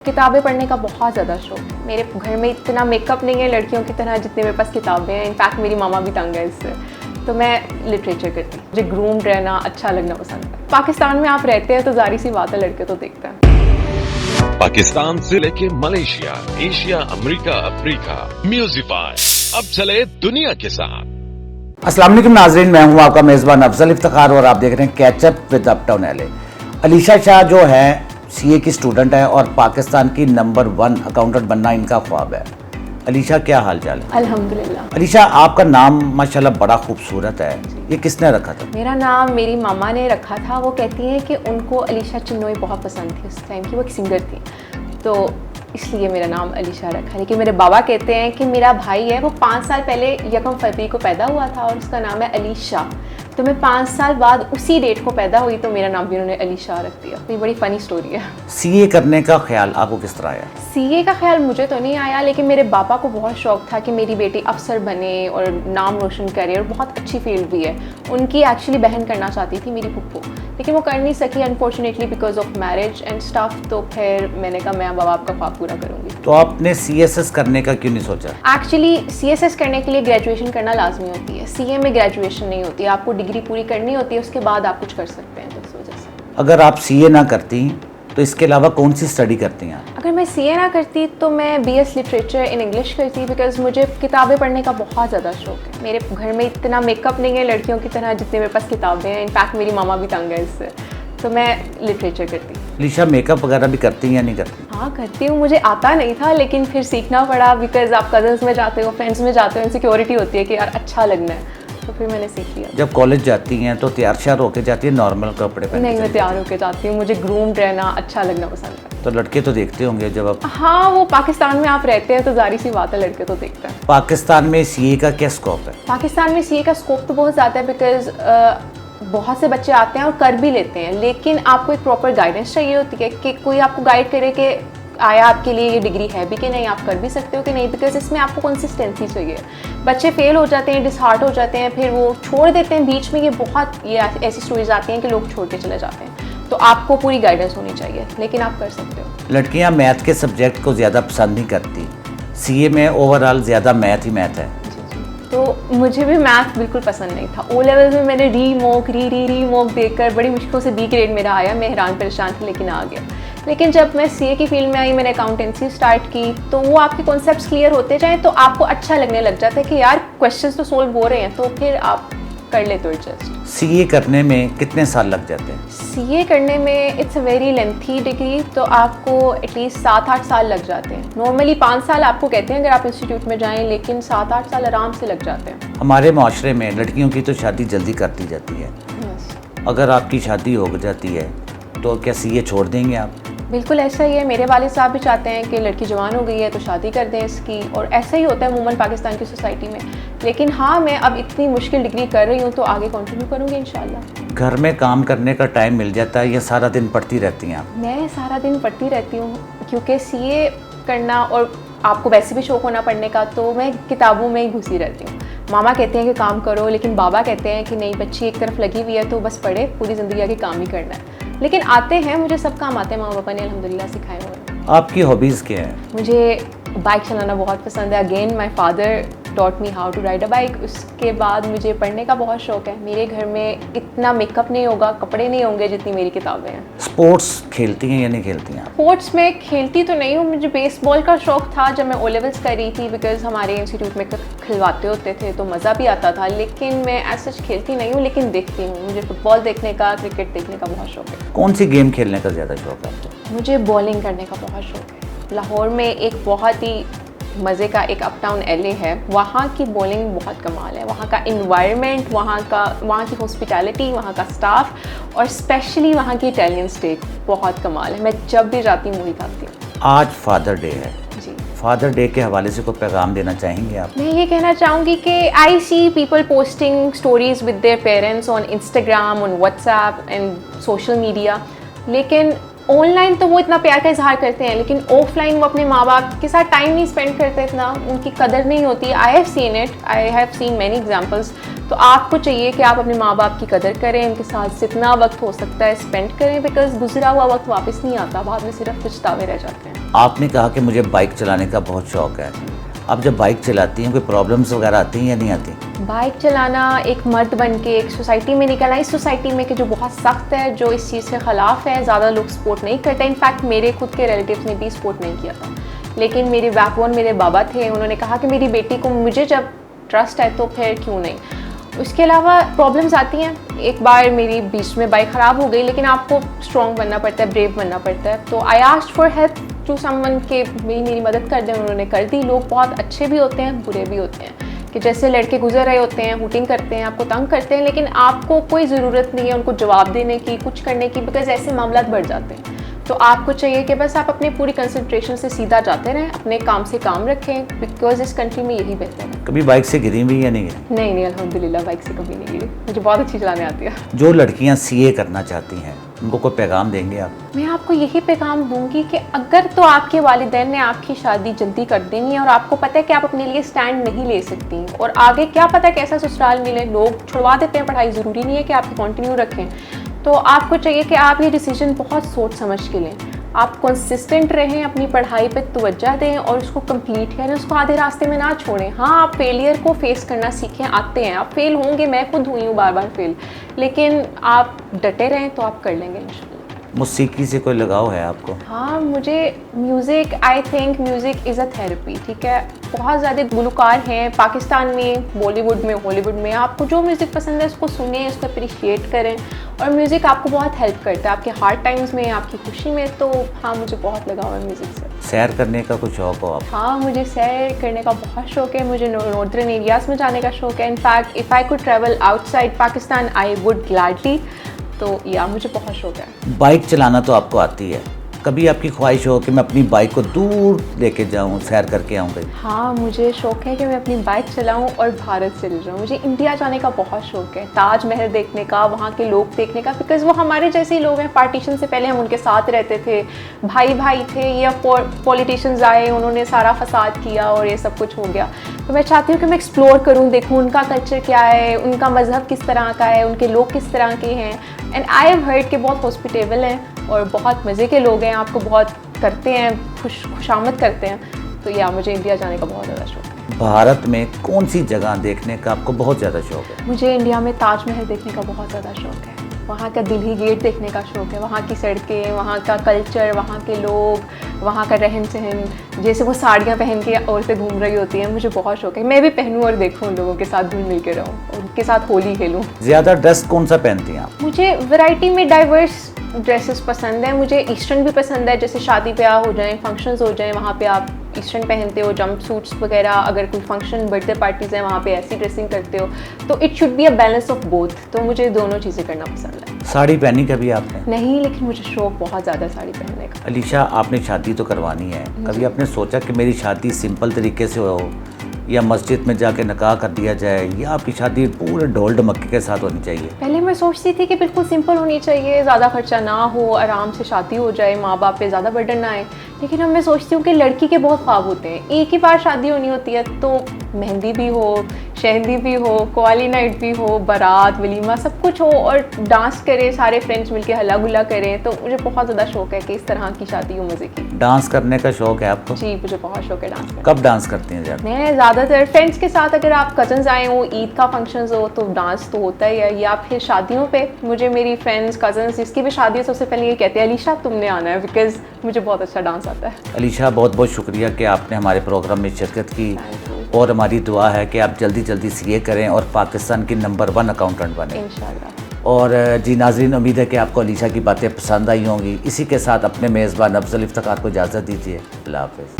किताबें पढ़ने का बहुत ज़्यादा शौक है। मेरे घर में इतना मेकअप नहीं है लड़कियों की तरह जितने मेरे पास किताबें हैं। इनफैक्ट मेरी मामा भी तंग है इससे। तो मैं लिटरेचर करती हूँ। मुझे ग्रूम्ड रहना, अच्छा लगना पसंद है। पाकिस्तान में आप रहते हैं तो जाहिर सी बात है लड़के तो देखते हैं। पाकिस्तान से लेके मलेशिया, एशिया, अमेरिका, अफ्रीका, म्यूजिफाई अब चले दुनिया के साथ। अस्सलाम वालेकुम नाज़रीन, मैं हूं आपका मेज़बान अफजल इफ्तिखार और आप देख रहे हैं कैचअप विद अपटाउन एले। अलीशा शाह जो है सीए की स्टूडेंट है और पाकिस्तान की नंबर 1 अकाउंटेंट बनना इनका ख्वाब है। अलीशा, क्या हाल चाल है? अल्हम्दुलिल्लाह। अलीशा, आपका नाम माशाल्लाह बड़ा खूबसूरत है, ये किसने रखा था? मेरा नाम मेरी मामा ने रखा था। वो कहती हैं कि उनको अलीशा चिन्नोई बहुत पसंद थी उस टाइम की, वो एक सिंगर थी, तो इसलिए मेरा नाम अलीशा रखा। लेकिन मेरे बाबा कहते हैं कि मेरा भाई है, वो 5 साल पहले 1 फरवरी को पैदा हुआ था और उसका नाम है अलीशा। तो मैं 5 साल बाद उसी डेट को पैदा हुई, तो मेरा नाम भी उन्होंने अलीशा रख दिया। तो ये बड़ी फ़नी स्टोरी है। सीए करने का ख्याल आपको किस तरह आया? सीए का ख्याल मुझे तो नहीं आया, लेकिन मेरे पापा को बहुत शौक था कि मेरी बेटी अफसर बने और नाम रोशन करे, और बहुत अच्छी फील्ड भी है। उनकी एक्चुअली बहन करना चाहती थी, मेरी फुप्पो, लेकिन वो कर नहीं सकी unfortunately because of marriage and stuff. तो फिर मैंने कहा मैं बाबा आपका ख्वाब पूरा करूँगी। तो आपने सीएसएस करने का क्यों नहीं सोचा? एक्चुअली सीएसएस करने के लिए ग्रेजुएशन करना लाजमी होती है। सीए में ग्रेजुएशन नहीं होती है, आपको डिग्री पूरी करनी होती है, उसके बाद आप कुछ कर सकते हैं। तो इस वजह से अगर आप सीए ना करती तो इसके अलावा कौन सी स्टडी करती हैं? अगर मैं सीए ना करती तो मैं बीएस लिटरेचर इन इंग्लिश करती, बिकॉज मुझे किताबें पढ़ने का बहुत ज़्यादा शौक है। मेरे घर में इतना मेकअप नहीं है लड़कियों की तरह जितने मेरे पास किताबें हैं। इनफैक्ट मेरी मामा भी तंग है इससे। तो मैं लिटरेचर करती। अलीशा, मेकअप वगैरह भी करती हैं या नहीं करती? हाँ करती हूँ, मुझे आता नहीं था लेकिन फिर सीखना पड़ा, बिकॉज आप कजन्स में जाते हो, फ्रेंड्स में जाते हो, इनसिक्योरिटी होती है कि यार अच्छा लगना है, तो फिर मैंने सीख लिया। जब कॉलेज जाती हैं तो तैयार श्यार होके जाती है, नॉर्मल कपड़े पहन के? नहीं, मैं तैयार होकर जाती हूँ। मुझे ग्रूम्ड रहना, अच्छा लगना पसंद है। तो लड़के तो देखते होंगे जब आप? हाँ, वो पाकिस्तान में आप रहते हैं तो जाहिर सी बात है लड़के तो देखते हैं। पाकिस्तान में सीए का क्या स्कोप है? पाकिस्तान में सीए का स्कोप तो बहुत ज़्यादा है, बिकॉज बहुत से बच्चे आते हैं और कर भी लेते हैं, लेकिन आपको एक प्रॉपर गाइडेंस चाहिए होती है कि कोई आपको गाइड करे कि आया आपके लिए ये डिग्री है भी कि नहीं, आप कर भी सकते हो कि नहीं, बिकॉज इसमें आपको कंसिस्टेंसी चाहिए। बच्चे फेल हो जाते हैं, डिसहार्ट हो जाते हैं, फिर वो छोड़ देते हैं बीच में। ये ऐसी स्टोरीज आती हैं कि लोग छोड़ के चले जाते हैं। तो आपको पूरी गाइडेंस होनी चाहिए, लेकिन आप कर सकते हो। लड़कियां मैथ के सब्जेक्ट को ज़्यादा पसंद नहीं करती, सीए में ओवरऑल ज़्यादा मैथ ही मैथ है। तो मुझे भी मैथ बिल्कुल पसंद नहीं था। ओ लेवल में मैंने री मॉक देखकर बड़ी मुश्किल से बी ग्रेड मेरा आया। मैं हैरान परेशान थी, लेकिन आ गया। लेकिन जब मैं सीए की फील्ड में आई, मैंने अकाउंटेंसी स्टार्ट की, तो वो आपके कॉन्सेप्ट्स क्लियर होते जाएँ तो आपको अच्छा लगने लग जाता है कि यार क्वेश्चंस तो सोल्व हो रहे हैं, तो फिर आप कर लेते हो एडजस्ट। सीए करने में कितने साल लग जाते हैं? सीए करने में it's a very lengthy degree, तो आपको एटलीस्ट 7-8 साल लग जाते हैं। नॉर्मली 5 साल आपको कहते हैं अगर आप इंस्टीट्यूट में जाएं, लेकिन 7-8 साल आराम से लग जाते हैं। हमारे माशरे में लड़कियों की तो शादी जल्दी कर दी जाती है। अगर आपकी शादी हो जाती है तो क्या सीए छोड़ देंगे आप? बिल्कुल ऐसा ही है। मेरे वालिद साहब भी चाहते हैं कि लड़की जवान हो गई है तो शादी कर दें इसकी, और ऐसा ही होता है अमूमन पाकिस्तान की सोसाइटी में। लेकिन हाँ, मैं अब इतनी मुश्किल डिग्री कर रही हूँ तो आगे कंटिन्यू करूँगी इंशाल्लाह। घर में काम करने का टाइम मिल जाता है या सारा दिन पढ़ती रहती हैं आप? मैं सारा दिन पढ़ती रहती हूँ, क्योंकि सीए करना और आपको वैसे भी शौक होना पढ़ने का, तो मैं किताबों में ही घुसी रहती हूँ। मामा कहते हैं कि काम करो, लेकिन बाबा कहते हैं कि नहीं, बच्ची एक तरफ लगी हुई है तो बस पढ़े, पूरी ज़िंदगी आगे काम ही करना है। लेकिन आते हैं, मुझे सब काम आते हैं, मामा पापा ने अल्हम्दुलिल्लाह सिखाए हुए हैं। आपकी हॉबीज़ क्या है? मुझे बाइक चलाना बहुत पसंद है। Again my father taught me how to ride a bike. उसके बाद मुझे पढ़ने का बहुत शौक है। मेरे घर में इतना मेकअप नहीं होगा, कपड़े नहीं होंगे जितनी मेरी किताबें हैं। स्पोर्ट्स खेलती हैं या नहीं खेलती हैं आप? स्पोर्ट्स में खेलती तो नहीं हूँ। मुझे बेसबॉल का शौक था जब मैं ओ लेवल्स कर रही थी, बिकॉज हमारे इंस्टीट्यूट में खिलवाते होते थे तो मज़ा भी आता था, लेकिन मैं एज सच खेलती नहीं हूँ, लेकिन देखती हूँ। मुझे फुटबॉल देखने का, क्रिकेट देखने का बहुत शौक है। कौन सी गेम खेलने का ज़्यादा शौक है आपको? मुझे बॉलिंग करने का बहुत शौक है। लाहौर में एक बहुत ही मज़े का एक अपटाउन एले है, वहाँ की बॉलिंग बहुत कमाल है। वहाँ का इन्वायरमेंट, वहाँ की हॉस्पिटैलिटी, वहाँ का स्टाफ, और स्पेशली वहाँ की इटालियन स्टेक बहुत कमाल है। मैं जब भी जाती हूँ वही खाती हूँ। आज फादर डे है जी, फादर डे के हवाले से कोई पैगाम देना चाहेंगे आप? मैं ये कहना चाहूँगी कि I see people posting stories with their parents on Instagram, on WhatsApp and social media, लेकिन ऑनलाइन तो वो इतना प्यार का इजहार करते हैं, लेकिन ऑफलाइन वो अपने माँ बाप के साथ टाइम नहीं स्पेंड करते, इतना उनकी कदर नहीं होती। I have seen many examples. तो आपको चाहिए कि आप अपने माँ बाप की कदर करें, उनके साथ जितना वक्त हो सकता है स्पेंड करें, बिकॉज गुजरा हुआ वक्त वापस नहीं आता, बाद में सिर्फ पछतावे रह जाते हैं। आपने कहा कि मुझे बाइक चलाने का बहुत शौक है, आप जब बाइक चलाती हैं कोई प्रॉब्लम्स वगैरह आती हैं या नहीं आती? बाइक चलाना एक मर्द बन के एक सोसाइटी में निकलना, इस सोसाइटी में कि जो बहुत सख्त है, जो इस चीज़ के ख़िलाफ़ है, ज़्यादा लोग सपोर्ट नहीं करते। इनफैक्ट मेरे खुद के रिलेटिव्स ने भी सपोर्ट नहीं किया था, लेकिन मेरे बैकबोन मेरे बाबा थे, उन्होंने कहा कि मेरी बेटी को मुझे जब ट्रस्ट है तो फिर क्यों नहीं। उसके अलावा प्रॉब्लम्स आती हैं, एक बार मेरी बीच में बाइक ख़राब हो गई, लेकिन आपको स्ट्रॉन्ग बनना पड़ता है, ब्रेव बनना पड़ता है। तो I asked for help to someone के मेरी मदद कर दें, उन्होंने कर दी। लोग बहुत अच्छे भी होते हैं, बुरे भी होते हैं, कि जैसे लड़के गुजर रहे होते हैं, हुटिंग करते हैं, आपको तंग करते हैं, लेकिन आपको कोई ज़रूरत नहीं है उनको जवाब देने की, कुछ करने की, बिकॉज ऐसे मामला बढ़ जाते हैं। तो आपको चाहिए कि बस आप अपनी पूरी कंसंट्रेशन से सीधा जाते रहें, अपने काम से काम रखें, बिकॉज इस कंट्री में यही बेहतर है। कभी बाइक से गिरी भी या नहीं गिरी? नहीं, अल्हम्दुलिल्लाह बाइक से कभी नहीं गिरी, मुझे बहुत अच्छी चलाने आती है। जो लड़कियां सीए करना चाहती हैं उनको कोई पैगाम देंगे आप? मैं आपको यही पैगाम दूंगी कि अगर तो आपके वालिदैन ने आपकी शादी जल्दी कर देनी है और आपको पता है कि आप अपने लिए स्टैंड नहीं ले सकती, और आगे क्या पता कैसा ससुराल मिले, लोग छुड़वा देते हैं पढ़ाई, ज़रूरी नहीं है कि आप कंटिन्यू रखें। तो आपको चाहिए कि आप ये डिसीजन बहुत सोच समझ के लें, आप कंसिस्टेंट रहें, अपनी पढ़ाई पे तवज्जो दें और उसको कंप्लीट करें, उसको आधे रास्ते में ना छोड़ें। हाँ, आप फेलियर को फेस करना सीखें, आते हैं, आप फेल होंगे, मैं खुद हुई हूँ बार बार फेल, लेकिन आप डटे रहें तो आप कर लेंगे इंशाल्लाह। मौसीकी से कोई लगाव है आपको? हाँ, मुझे music, I think music is a therapy, ठीक है। बहुत ज़्यादा गुलकार हैं पाकिस्तान में, बॉलीवुड में, हॉलीवुड में, आपको जो म्यूज़िक पसंद है उसको सुनें, उसको अप्रिशिएट करें, और म्यूज़िक आपको बहुत हेल्प करता है आपके हार्ड टाइम्स में, आपकी खुशी में। तो हाँ, मुझे बहुत लगाव है म्यूज़िक से। सैर करने का कुछ शौक हो आप? हाँ, मुझे सैर करने का बहुत शौक है, मुझे नॉर्दर्न एरियाज़ में जाने का शौक है। In fact if I could travel outside Pakistan I would gladly, तो या मुझे बहुत शौक है। बाइक चलाना तो आपको आती है, कभी आपकी ख्वाहिश हो कि मैं अपनी बाइक को दूर लेके जाऊं, सैर करके आऊं कहीं? हाँ, मुझे शौक है कि मैं अपनी बाइक चलाऊं और भारत चले जाऊं। मुझे इंडिया जाने का बहुत शौक है, ताजमहल देखने का, वहाँ के लोग देखने का, बिकॉज़ वो हमारे जैसे ही लोग हैं। पार्टीशन से पहले हम उनके साथ रहते थे, भाई भाई थे, या पॉलिटिशियंस आए, उन्होंने सारा फसाद किया और ये सब कुछ हो गया। तो मैं चाहती हूँ कि मैं एक्सप्लोर करूँ, देखूँ उनका कल्चर क्या है, उनका मज़हब किस तरह का है, उनके लोग किस तरह के हैं। एंड आई हैव हर्ड कि बहुत हॉस्पिटेबल हैं और बहुत मज़े के लोग हैं, आपको बहुत करते हैं, खुशामद करते हैं। तो या मुझे इंडिया जाने का बहुत ज़्यादा शौक है। भारत में कौन सी जगह देखने का आपको बहुत ज़्यादा शौक है? मुझे इंडिया में ताजमहल देखने का बहुत ज़्यादा शौक है, वहाँ का दिल्ली गेट देखने का शौक है, वहाँ की सड़कें, वहाँ का कल्चर, वहाँ के लोग, वहाँ का रहन सहन, जैसे वो साड़ियाँ पहन के औरतें घूम रही होती हैं, मुझे बहुत शौक है। मैं भी पहनूँ और देखूँ, उन लोगों के साथ घुल मिल के रहूँ, उनके साथ होली खेलूँ। ज़्यादा ड्रेस कौन सा पहनती हैं आप? मुझे वैरायटी में डाइवर्स ड्रेसेस पसंद है, मुझे ईस्टर्न भी पसंद है, जैसे शादी ब्याह हो जाए, फंक्शंस हो जाए, वहाँ पे आप ईस्टर्न पहनते हो, जंप सूट्स वगैरह, अगर कोई फंक्शन, बर्थडे पार्टीज़ हैं, वहाँ पे ऐसी ड्रेसिंग करते हो। तो it should be a balance of both, तो मुझे दोनों चीज़ें करना पसंद है। साड़ी पहनी कभी आपने? नहीं, लेकिन मुझे शौक बहुत ज़्यादा साड़ी पहनने का। अलीशा, आपने शादी तो करवानी है, कभी आपने सोचा कि मेरी शादी सिंपल तरीके से हो, या मस्जिद में जाके निकाह कर दिया जाए, या आपकी शादी पूरे ढोल ढमक्के के साथ होनी चाहिए? पहले मैं सोचती थी कि बिल्कुल सिंपल होनी चाहिए, ज़्यादा खर्चा ना हो, आराम से शादी हो जाए, माँ बाप पे ज़्यादा बर्डन ना आए। लेकिन अब मैं सोचती हूँ कि लड़की के बहुत ख्वाब होते हैं, एक ही बार शादी होनी होती है, तो मेहंदी भी हो, शहंदी भी हो, क्वाली नाइट भी हो, बारात, वलीमा, सब कुछ हो, और डांस करें, सारे फ्रेंड्स मिलके हल्ला गुल्ला करें। तो मुझे बहुत ज़्यादा शौक है कि इस तरह की शादी हो, मज़े की। डांस करने का शौक है आपको? जी, मुझे बहुत शौक है डांस का। कब डांस करती हैं ज़्यादा? मैं ज़्यादातर फ्रेंड्स के साथ, अगर आप कज़न्स आए हो, ईद का फंक्शन हो, तो डांस तो होता ही है, या फिर शादियों पे मुझे मेरी फ्रेंड्स, कज़न्स, जिसकी भी शादी है, सबसे पहले ये कहते हैं अलीशा तुमने आना है, बिकॉज मुझे बहुत अच्छा डांस आता है। अलीशा, बहुत बहुत शुक्रिया कि आपने हमारे प्रोग्राम में शिरकत की, और हमारी दुआ है कि आप जल्दी जल्दी सीए करें और पाकिस्तान की नंबर 1 अकाउंटेंट बने इंशाल्लाह। और जी नाज़रीन, उम्मीद है कि आपको अलीशा की बातें पसंद आई होंगी। इसी के साथ अपने मेज़बान अफजल इफ्तिखार को इजाज़त दीजिए। अल्लाह हाफ़िज़।